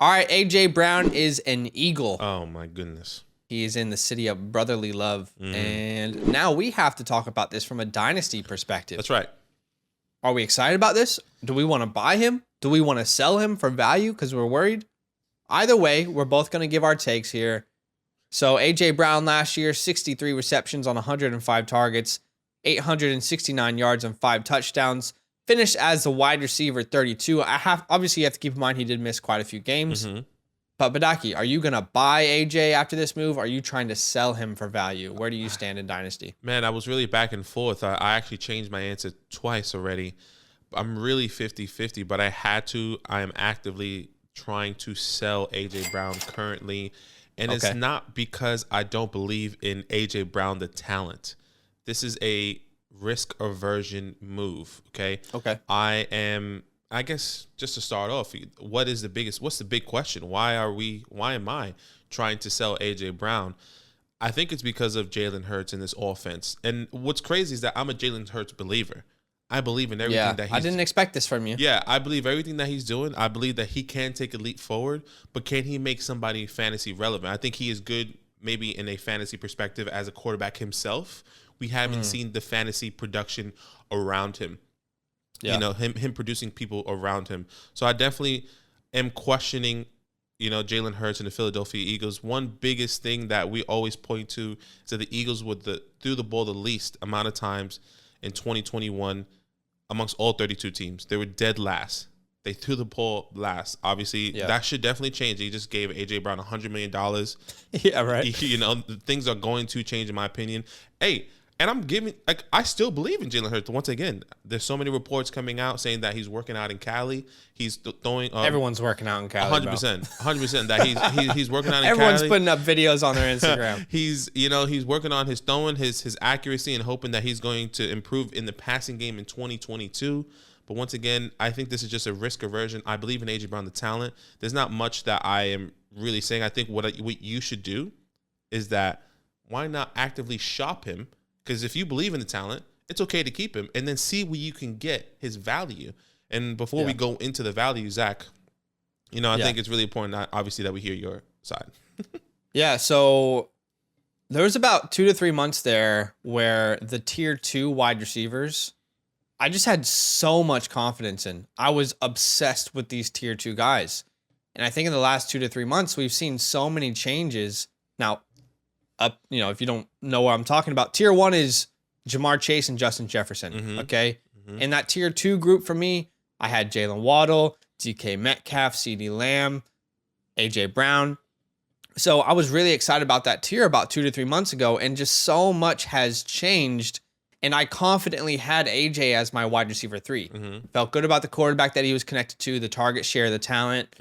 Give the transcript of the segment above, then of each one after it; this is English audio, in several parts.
All right, A.J. Brown is an Eagle. Oh, my goodness. He is in the city of brotherly love. And now we have to talk about this from a dynasty perspective. That's right. Are we excited about this? Do we want to buy him? Do we want to sell him for value because we're worried? Either way, we're both going to give our takes here. So A.J. Brown last year, 63 receptions on 105 targets, 869 yards and 5 touchdowns. Finished as the wide receiver 32. Obviously, you have to keep in mind he did miss quite a few games. But Badake, are you going to buy AJ after this move? Or are you trying to sell him for value? Where do you stand in Dynasty? Man, I was really back and forth. I actually changed my answer twice already. I'm really 50-50, but I had to. I am actively trying to sell AJ Brown currently. And it's not because I don't believe in AJ Brown, the talent. This is a risk aversion move, okay? I guess just to start off, what's the big question? Why am I trying to sell AJ Brown? I think it's because of Jalen Hurts in this offense. And what's crazy is that I'm a Jalen Hurts believer. I believe in everything that he's I didn't expect this from you. Yeah, I believe everything that he's doing. I believe that he can take a leap forward, but can he make somebody fantasy relevant? I think he is good maybe in a fantasy perspective as a quarterback himself. We haven't seen the fantasy production around him. Yeah. You know, him producing people around him. So I definitely am questioning, Jalen Hurts and the Philadelphia Eagles. One biggest thing that we always point to is that the Eagles threw the ball the least amount of times in 2021 amongst all 32 teams. They were dead last. They threw the ball last. Obviously, that should definitely change. He just gave A.J. Brown $100 million. Yeah, right. Things are going to change in my opinion. Hey, and I still believe in Jalen Hurts. Once again, there's so many reports coming out saying that he's working out in Cali. He's throwing. Everyone's working out in Cali. 100%. That he's working out in Everyone's Cali. Putting up videos on their Instagram. he's working on his throwing, his accuracy, and hoping that he's going to improve in the passing game in 2022. But once again, I think this is just a risk aversion. I believe in A.J. Brown, the talent. There's not much that I am really saying. I think what you should do is that why not actively shop him? Because if you believe in the talent, it's okay to keep him and then see where you can get his value. And before we go into the value, Zach, I think it's really important, obviously, that we hear your side. So there was about 2 to 3 months there where the tier 2 wide receivers, I just had so much confidence in. I was obsessed with these tier 2 guys. And I think in the last 2 to 3 months, we've seen so many changes. Now, if you don't know what I'm talking about, tier 1 is Jamar Chase and Justin Jefferson. In that tier 2 group for me, I had Jalen Waddle, DK Metcalf, CeeDee Lamb, AJ Brown. So I was really excited about that tier about 2 to 3 months ago, and just so much has changed. And I confidently had AJ as my wide receiver 3. Felt good about the quarterback that he was connected to, the target share, the talent.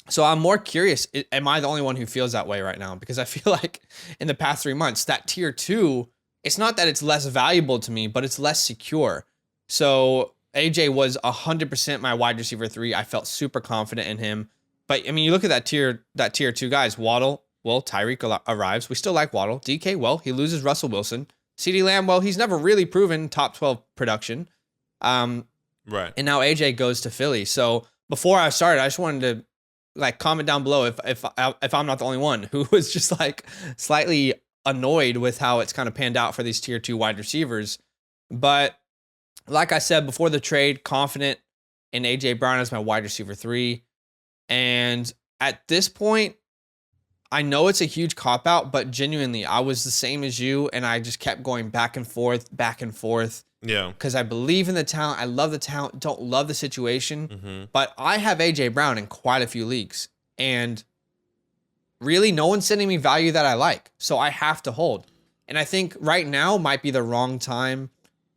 So I'm more curious, am I the only one who feels that way right now? Because I feel like in the past 3 months, that tier 2, it's not that it's less valuable to me, but it's less secure. So AJ was 100% my wide receiver 3. I felt super confident in him. But I mean, you look at that tier 2 guys, Waddle, well, Tyreek arrives. We still like Waddle. DK, well, he loses Russell Wilson. CeeDee Lamb, well, he's never really proven top 12 production. Right. And now AJ goes to Philly. So before I started, I just wanted to comment down below if I'm not the only one who was just slightly annoyed with how it's kind of panned out for these tier 2 wide receivers. But like I said before the trade, confident in AJ Brown as my wide receiver 3. And at this point, I know it's a huge cop out, but genuinely, I was the same as you, and I just kept going back and forth. Yeah. Because I believe in the talent. I love the talent. Don't love the situation. But I have AJ Brown in quite a few leagues. And really, no one's sending me value that I like. So I have to hold. And I think right now might be the wrong time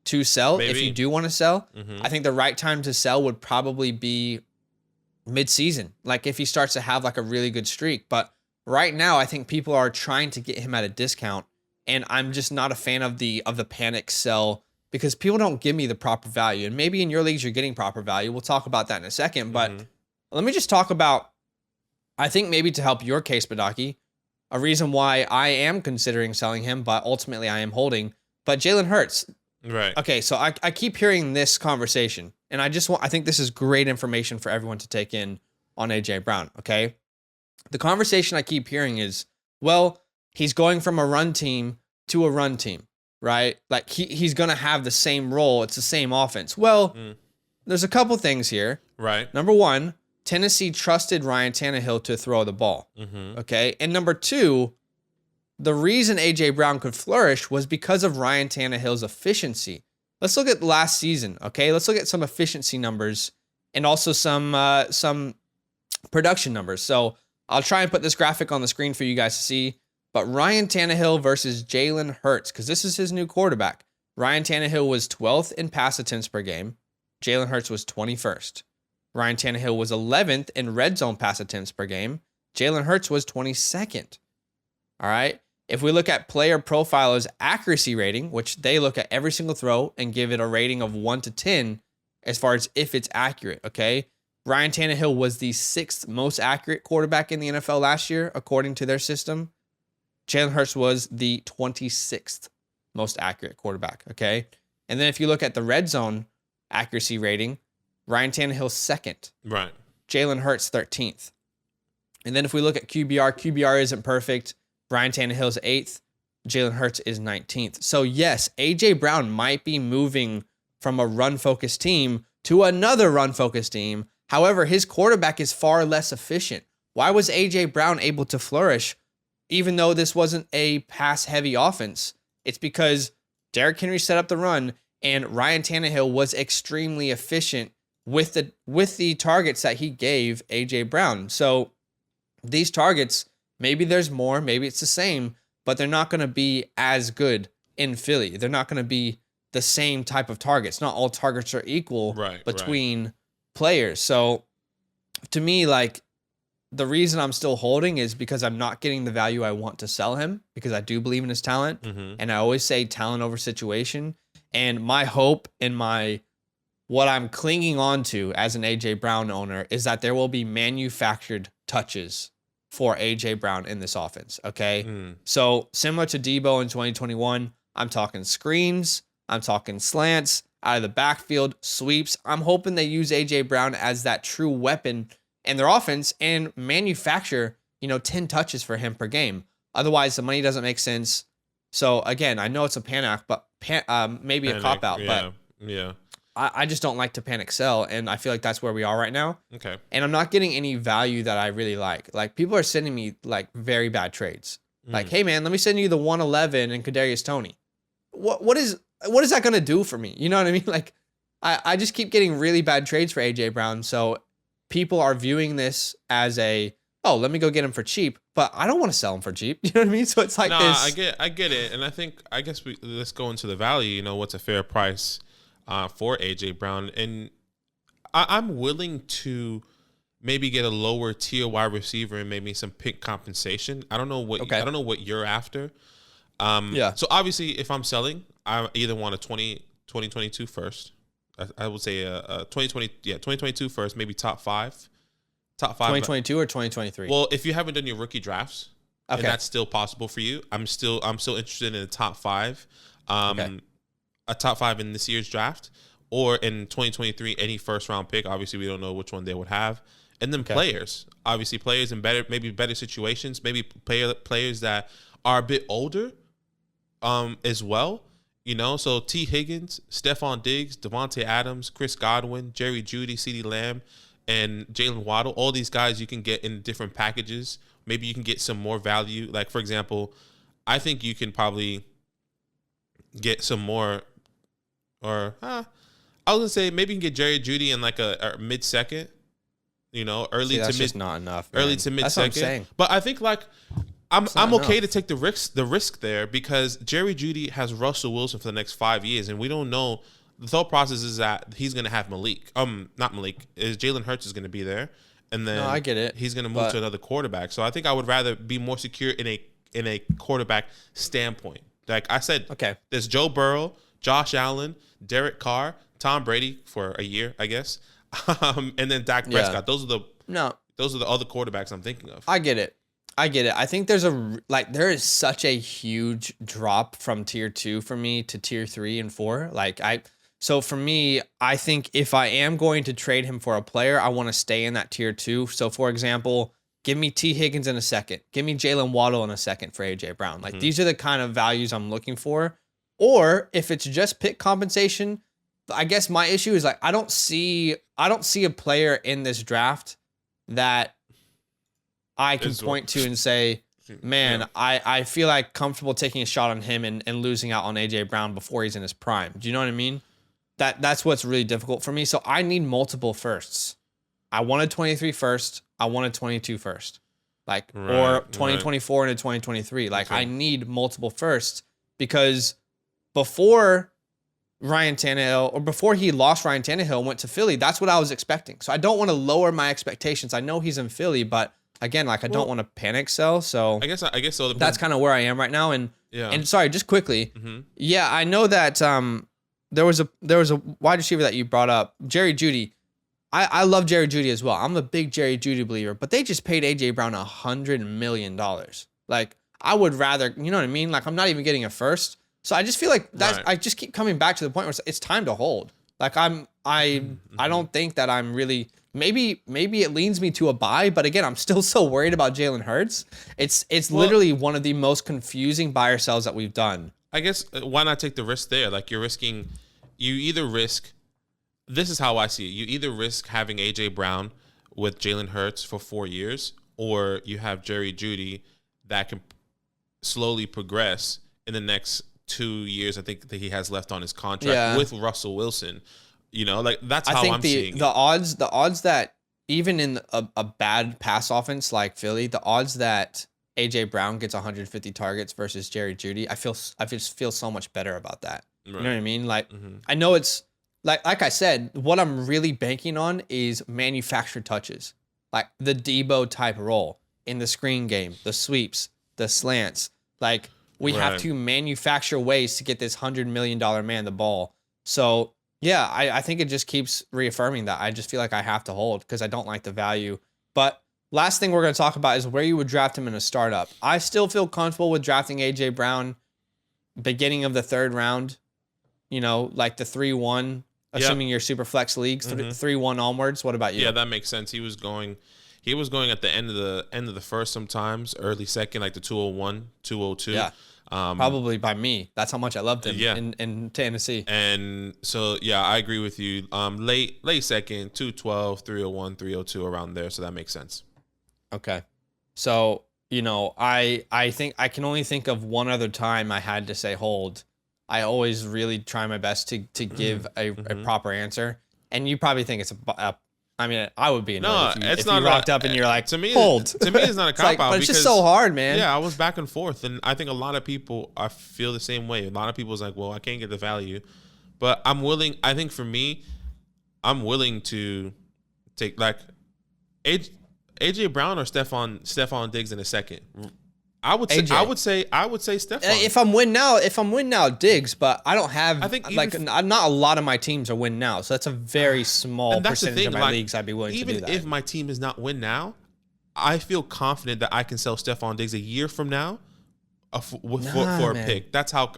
to sell. Maybe. If you do want to sell. I think the right time to sell would probably be mid-season. If he starts to have a really good streak. But right now, I think people are trying to get him at a discount. And I'm just not a fan of the panic sell, because people don't give me the proper value. And maybe in your leagues, you're getting proper value. We'll talk about that in a second. But let me just talk about, I think maybe to help your case, Badake, a reason why I am considering selling him, but ultimately I am holding. But Jalen Hurts. Right. Okay, so I keep hearing this conversation. And I think this is great information for everyone to take in. on A.J. Brown, okay? The conversation I keep hearing is, well, he's going from a run team to a run team, right? Like he's going to have the same role. It's the same offense. Well, there's a couple things here. Right. Number one, Tennessee trusted Ryan Tannehill to throw the ball. Okay. And number two, the reason A.J. Brown could flourish was because of Ryan Tannehill's efficiency. Let's look at last season. Okay. Let's look at some efficiency numbers and also some production numbers. So I'll try and put this graphic on the screen for you guys to see. But Ryan Tannehill versus Jalen Hurts, because this is his new quarterback. Ryan Tannehill was 12th in pass attempts per game. Jalen Hurts was 21st. Ryan Tannehill was 11th in red zone pass attempts per game. Jalen Hurts was 22nd. All right. If we look at player profiler's accuracy rating, which they look at every single throw and give it a rating of 1 to 10 as far as if it's accurate, okay? Ryan Tannehill was the 6th most accurate quarterback in the NFL last year, according to their system. Jalen Hurts was the 26th most accurate quarterback, okay? And then if you look at the red zone accuracy rating, Ryan Tannehill's 2nd. Right. Jalen Hurts 13th. And then if we look at QBR isn't perfect. Ryan Tannehill's 8th. Jalen Hurts is 19th. So yes, A.J. Brown might be moving from a run-focused team to another run-focused team. However, his quarterback is far less efficient. Why was A.J. Brown able to flourish even though this wasn't a pass-heavy offense? It's because Derrick Henry set up the run, and Ryan Tannehill was extremely efficient with the targets that he gave A.J. Brown. So these targets, maybe there's more, maybe it's the same, but they're not going to be as good in Philly. They're not going to be the same type of targets. Not all targets are equal between players. So to me, like, the reason I'm still holding is because I'm not getting the value I want to sell him, because I do believe in his talent. And I always say talent over situation. And my hope and what I'm clinging on to as an A.J. Brown owner is that there will be manufactured touches for A.J. Brown in this offense. Okay. So similar to Debo in 2021, I'm talking screens, I'm talking slants, out of the backfield, sweeps. I'm hoping they use A.J. Brown as that true weapon in their offense and manufacture, 10 touches for him per game. Otherwise, the money doesn't make sense. So again, I know it's a panic, but maybe a cop out, but I just don't like to panic sell, and I feel like that's where we are right now. Okay. And I'm not getting any value that I really like. Like, people are sending me like very bad trades. Like, hey man, let me send you the 111 and Kadarius Toney. What is that gonna do for me? You know what I mean? Like, I just keep getting really bad trades for A.J. Brown. So people are viewing this as let me go get him for cheap, but I don't want to sell him for cheap. You know what I mean? So it's like this. I get it. And I guess let's go into the value, what's a fair price for A.J. Brown. And I'm willing to maybe get a lower tier wide receiver and maybe some pick compensation. I don't know what you're after. So obviously if I'm selling, I either want a 2022 first. I would say a 2022 first, maybe top five. 2022 or 2023? Well, if you haven't done your rookie drafts, and that's still possible for you, I'm still interested in a top five. A top five in this year's draft, or in 2023, any first round pick. Obviously, we don't know which one they would have. And then players, obviously players in better situations, maybe players that are a bit older, as well. So T. Higgins, Stephon Diggs, Devontae Adams, Chris Godwin, Jerry Jeudy, CeeDee Lamb, and Jalen Waddle. All these guys you can get in different packages. Maybe you can get some more value. Like, for example, I think you can probably get some more, or I was gonna say maybe you can get Jerry Jeudy in like a mid-second, early to mid. Just not enough. Man. Early to mid-second. That's what I'm saying. But I think like I'm okay to take the risk there, because Jerry Jeudy has Russell Wilson for the next 5 years, and we don't know. The thought process is that he's gonna have not Malik. Is Jalen Hurts is gonna be there, and then I get it. He's gonna move to another quarterback. So I think I would rather be more secure in a quarterback standpoint. Like I said, there's Joe Burrow, Josh Allen, Derek Carr, Tom Brady for a year, I guess, and then Dak Prescott. Those are the other quarterbacks I'm thinking of. I get it. I think there is such a huge drop from tier 2 for me to tier 3 and 4. So for me, I think if I am going to trade him for a player, I want to stay in that tier 2. So for example, give me T. Higgins in a second. Give me Jalen Waddle in a second for A.J. Brown. Like these are the kind of values I'm looking for. Or if it's just pick compensation, I guess my issue is like I don't see a player in this draft that I can point to and say, man, I feel like comfortable taking a shot on him and losing out on A.J. Brown before he's in his prime. Do you know what I mean? That's what's really difficult for me. So I need multiple firsts. I wanted 23 first. I wanted 22 first. Or 2024 into 2023. Like I need multiple firsts because before Ryan Tannehill, or before he lost Ryan Tannehill and went to Philly, that's what I was expecting. So I don't want to lower my expectations. I know he's in Philly, but again, like I don't want to panic sell. So I guess so. That's kind of where I am right now. And sorry, just quickly. Yeah, I know that there was a wide receiver that you brought up, Jerry Jeudy. I love Jerry Jeudy as well. I'm a big Jerry Jeudy believer, but they just paid A.J. Brown $100 million. Like I would rather, you know what I mean? Like I'm not even getting a first. So I just feel like that's I just keep coming back to the point where it's time to hold. Like I don't think that I'm really maybe it leans me to a buy, but again, I'm still so worried about Jalen Hurts. It's literally one of the most confusing buy or sells that we've done. I guess why not take the risk there? Like you either risk, this is how I see it. You either risk having A.J. Brown with Jalen Hurts for 4 years, or you have Jerry Jeudy that can slowly progress in the next 2 years. I think that he has left on his contract with Russell Wilson. You know, like that's how I'm seeing the odds that even in a bad pass offense like Philly, the odds that A.J. Brown gets 150 targets versus Jerry Jeudy, I just feel so much better about that. Right. You know what I mean? Like I know it's like I said, what I'm really banking on is manufactured touches, like the Debo type role in the screen game, the sweeps, the slants. Like we have to manufacture ways to get this $100 million man the ball. So yeah, I think it just keeps reaffirming that. I just feel like I have to hold because I don't like the value. But last thing we're going to talk about is where you would draft him in a startup. I still feel comfortable with drafting A.J. Brown beginning of the 3rd round, you know, like the 3-1, assuming you're super flex leagues, 3-1 onwards. What about you? Yeah, that makes sense. He was going at the end of the first sometimes, early second, like the 201, 202. Yeah. Probably by me. That's how much I loved him in Tennessee. And so, yeah, I agree with you. Late second, 212, 301, 302, around there. So that makes sense. Okay. So, you know, I think I can only think of one other time I had to say hold. I always really try my best to give a proper answer. And you probably think it's I mean, I would be annoyed if you rocked up and you're like, to me, hold. To me, it's not a cop out. But it's just so hard, man. Yeah, I was back and forth, and I think a lot of people I feel the same way. A lot of people's like, well, I can't get the value, but I'm willing. I think for me, I'm willing to take like AJ Brown or Stephon Diggs in a second. I would say Stephon. If I'm win now, Diggs, but I don't have. I think not a lot of my teams are win now, so that's a very small percentage of my leagues I'd be willing to do that. Even if my team is not win now, I feel confident that I can sell Stephon Diggs a year from now for a pick. That's why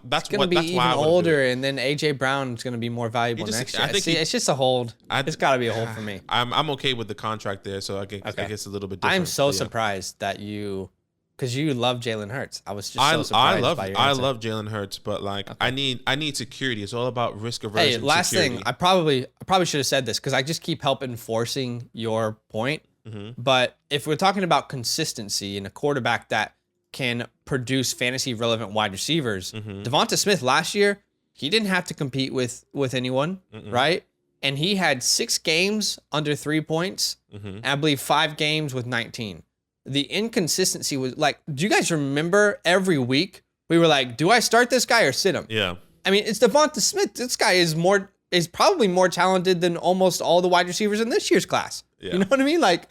even older, and then AJ Brown is going to be more valuable next year. It's just a hold. It's got to be a hold for me. I'm okay with the contract there, so I guess a little bit different. I'm so surprised that you. Because you love Jalen Hurts. I was just so surprised by your answer. I love Jalen Hurts, but I need security. It's all about risk aversion. Hey, last thing, I probably should have said this because I just keep enforcing your point. But if we're talking about consistency in a quarterback that can produce fantasy relevant wide receivers, Devonta Smith last year, he didn't have to compete with anyone, right? And he had 6 games under 3 points, and I believe 5 games with 19. The inconsistency was like, do you guys remember every week we were like, do I start this guy or sit him? Yeah. I mean, it's Devonta Smith. This guy is probably more talented than almost all the wide receivers in this year's class. Yeah. You know what I mean? Like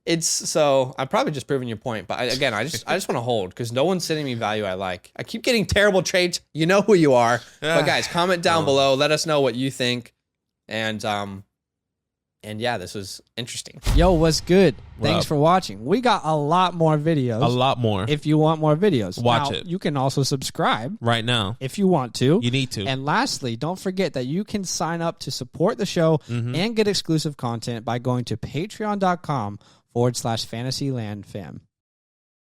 it's so I'm probably just proving your point. But I just want to hold because no one's sending me value I like. I keep getting terrible trades. You know who you are. But guys, comment down below. Let us know what you think. And And yeah, this was interesting. Yo, what's good? What Thanks up? for watching. We got a lot more videos. A lot more. If you want more videos. Watch Now, it. You can also subscribe Right now. if you want to. You need to. And lastly, don't forget that you can sign up to support the show and get exclusive content by going to patreon.com/FantasyLandFam.